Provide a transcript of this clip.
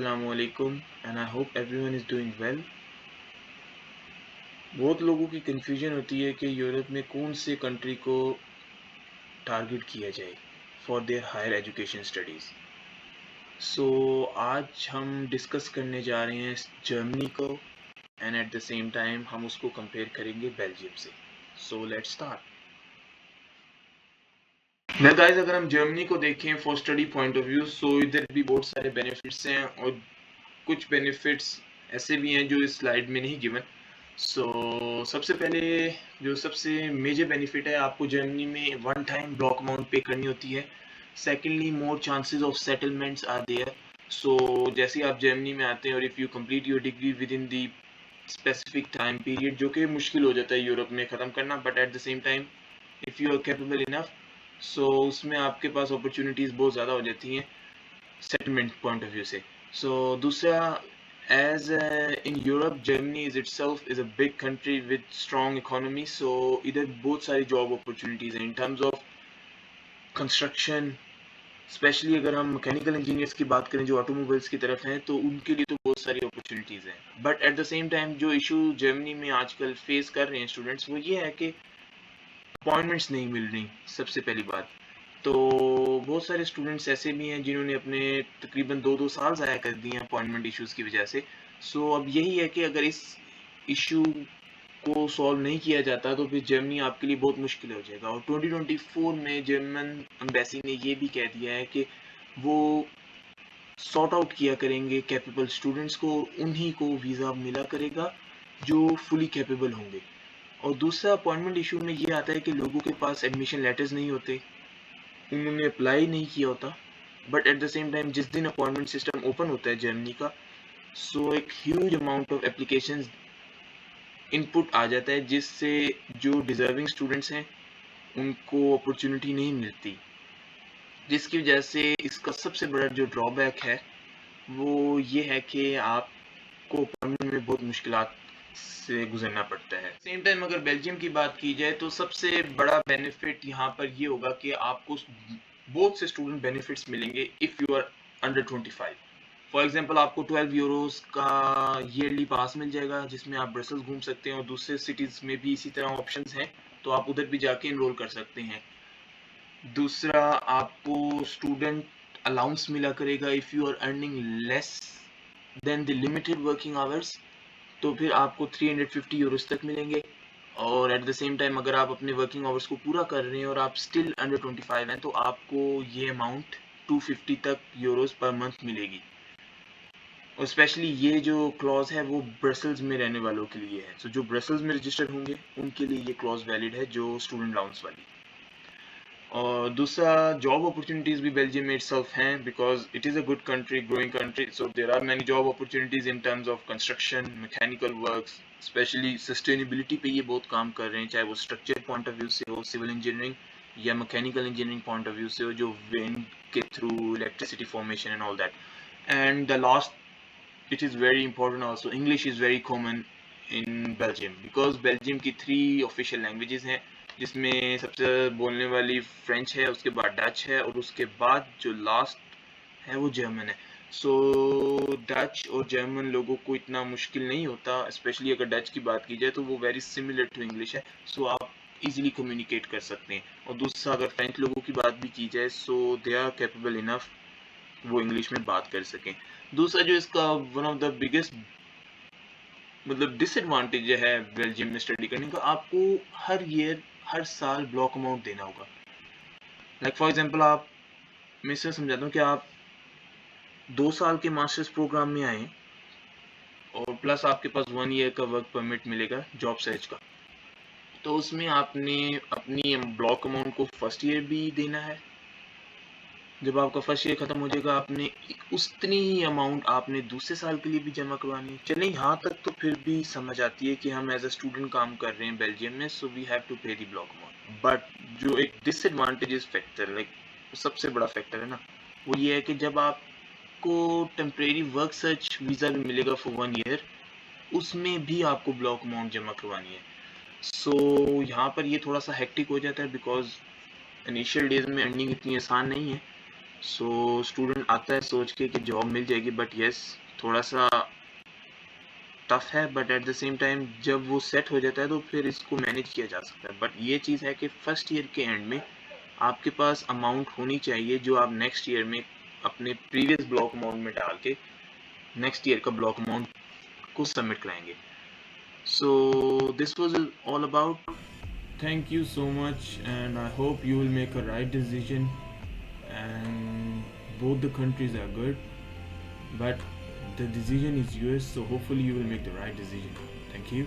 Assalamualaikum and I hope everyone is doing well. बहुत लोगों की कंफ्यूजन होती है कि यूरोप में कौन से कंट्री को टारगेट किया जाए for their higher education studies. So आज हम डिस्कस करने जा रहे हैं जर्मनी को and at the same time हम उसको कंपेयर करेंगे बेल्जियम से। So let's start. Well guys, अगर हम जर्मनी को देखें for study point of view, so इधर भी बहुत सारे बेनिफिट्स हैं और कुछ बेनिफिट्स ऐसे भी हैं जो इस स्लाइड में नहीं गिवन। सबसे पहले जो सबसे मेजर बेनिफिट है, आपको जर्मनी में वन टाइम ब्लॉक अमाउंट पे करनी होती है। Secondly, more chances of settlements are there. So जैसे आप जर्मनी में आते हैं और if you complete your degree within the specific time period, जो कि मुश्किल हो जाता है यूरोप में ख़त्म करना, but at the same time if you are capable enough, so उसमें आपके पास अपॉर्चुनिटीज़ बहुत ज़्यादा हो जाती हैं सेटलमेंट पॉइंट ऑफ व्यू से। दूसरा, as in Europe, Germany is itself is a big country with strong economy, so इधर बहुत सारी job opportunities हैं in terms of construction, specially अगर हम मैकेनिकल इंजीनियर्स की बात करें जो ऑटोमोबाइल्स की तरफ हैं, तो उनके लिए तो बहुत सारी अपॉर्चुनिटीज़ हैं। But at the same time जो इशू जर्मनी में आजकल फेस कर रहे हैं स्टूडेंट्स, वो ये है कि अपॉइंटमेंट्स नहीं मिल रही। सबसे पहली बात तो बहुत सारे स्टूडेंट्स ऐसे भी हैं जिन्होंने अपने तकरीबन 2-2 साल ज़ाया कर दिए हैं अपॉइंटमेंट इश्यूज़ की वजह से। अब यही है कि अगर इस इशू को सॉल्व नहीं किया जाता तो फिर जर्मनी आपके लिए बहुत मुश्किल हो जाएगा। और 2024 में जर्मन एम्बेसी ने ये भी कह दिया है कि वो सॉर्ट आउट किया करेंगे कैपेबल स्टूडेंट्स को, उन्हीं को वीज़ा मिला करेगा जो फुली कैपेबल होंगे। और दूसरा अपॉइंटमेंट इशू में ये आता है कि लोगों के पास एडमिशन लेटर्स नहीं होते, उन्होंने अप्लाई नहीं किया होता, but at the same time जिस दिन अपॉइंटमेंट सिस्टम ओपन होता है जर्मनी का, एक huge amount of applications input आ जाता है, जिससे जो डिजर्विंग स्टूडेंट्स हैं उनको अपॉर्चुनिटी नहीं मिलती, जिसकी वजह से इसका सबसे बड़ा जो ड्रॉबैक है वो ये है कि आपको अपॉइंटमेंट में बहुत मुश्किलात से गुजरना पड़ता है। सेम टाइम अगर बेल्जियम की बात की जाए तो सबसे बड़ा बेनिफिट यहाँ पर ये होगा कि आपको बहुत से स्टूडेंट बेनिफिट्स मिलेंगे if you are under 25। For example, आपको 12 यूरोस का ईयरली पास मिल जाएगा जिसमें आप ब्रसल्स घूम सकते हैं, और दूसरे सिटीज़ में भी इसी तरह ऑप्शंस हैं, तो आप उधर भी जाके इनरोल कर सकते हैं। दूसरा, आपको स्टूडेंट अलाउंस मिला करेगा if you are earning less than the limited working hours, तो फिर आपको 350 यूरोस तक मिलेंगे। और एट द सेम टाइम अगर आप अपने वर्किंग आवर्स को पूरा कर रहे हैं और आप स्टिल अंडर 25 हैं, तो आपको ये अमाउंट 250 तक यूरोस पर मंथ मिलेगी। और स्पेशली ये जो क्लॉज है वो ब्रसल्स में रहने वालों के लिए है। जो ब्रसल्स में रजिस्टर्ड होंगे उनके लिए ये क्लॉज वैलिड है, जो स्टूडेंट अलाउंस वाली। और दूसरा, जॉब अपॉर्चुनिटीज़ भी बेल्जियम में इटसेल्फ हैं, because it is a good country, growing country, so there are many job opportunities in terms of construction, mechanical works, specially sustainability पे ये बहुत काम कर रहे हैं, चाहे वो स्ट्रक्चर पॉइंट ऑफ व्यू से हो, सिविल इंजीनियरिंग या mechanical engineering point of view से हो, जो विंड के through electricity formation and all that. And the last, it is very important also, English is very common in Belgium because Belgium की 3 official languages हैं, जिसमें सबसे बोलने वाली फ्रेंच है, उसके बाद डच है, और उसके बाद जो लास्ट है वो जर्मन है। डच और जर्मन लोगों को इतना मुश्किल नहीं होता, स्पेशली अगर डच की बात की जाए तो वो वेरी सिमिलर टू इंग्लिश है, आप इजीली कम्युनिकेट कर सकते हैं। और दूसरा, अगर फ्रेंच लोगों की बात भी की जाए, दे आर कैपेबल इनफ वो इंग्लिश में बात कर सकें। दूसरा, जो इसका one of the biggest disadvantage है बेल्जियम में स्टडी करने का, आपको हर साल ब्लॉक अमाउंट देना होगा। लाइक फॉर एग्जांपल, आप मैं इसे समझाता हूँ कि आप 2 साल के मास्टर्स प्रोग्राम में आए और प्लस आपके पास 1 ईयर का वर्क परमिट मिलेगा जॉब सर्च का, तो उसमें आपने अपनी ब्लॉक अमाउंट को फर्स्ट ईयर भी देना है। जब आपका फर्स्ट ईयर खत्म हो जाएगा, आपने उतनी ही अमाउंट आपने दूसरे साल के लिए भी जमा करवानी है। चलें, यहाँ तक तो फिर भी समझ आती है कि हम एज अ स्टूडेंट काम कर रहे हैं बेल्जियम में, सो वी हैव टू पे द ब्लॉक अमाउंट। बट जो एक डिसएडवांटेजेस फैक्टर, लाइक सबसे बड़ा फैक्टर है ना, वो ये है कि जब आपको टेम्परेरी वर्क सर्च वीज़ा भी मिलेगा फॉर 1 ईयर, उसमें भी आपको ब्लॉक अमाउंट जमा करवानी है। यहाँ पर ये थोड़ा सा हेक्टिक हो जाता है, बिकॉज इनिशियल डेज में अर्निंग इतनी आसान नहीं है। सो स्टूडेंट आता है सोच के कि जॉब मिल जाएगी, बट यस थोड़ा सा टफ है, but at the same time जब वो सेट हो जाता है तो फिर इसको मैनेज किया जा सकता है। बट ये चीज़ है कि फर्स्ट ईयर के एंड में आपके पास अमाउंट होनी चाहिए जो आप नेक्स्ट ईयर में अपने प्रीवियस ब्लॉक अमाउंट में डाल के नेक्स्ट ईयर का ब्लॉक अमाउंट को सबमिट कराएंगे। So this was all about. Thank you so much, and I hope you will make a right decision. And both the countries are good, but the decision is yours, so hopefully you will make the right decision. Thank you.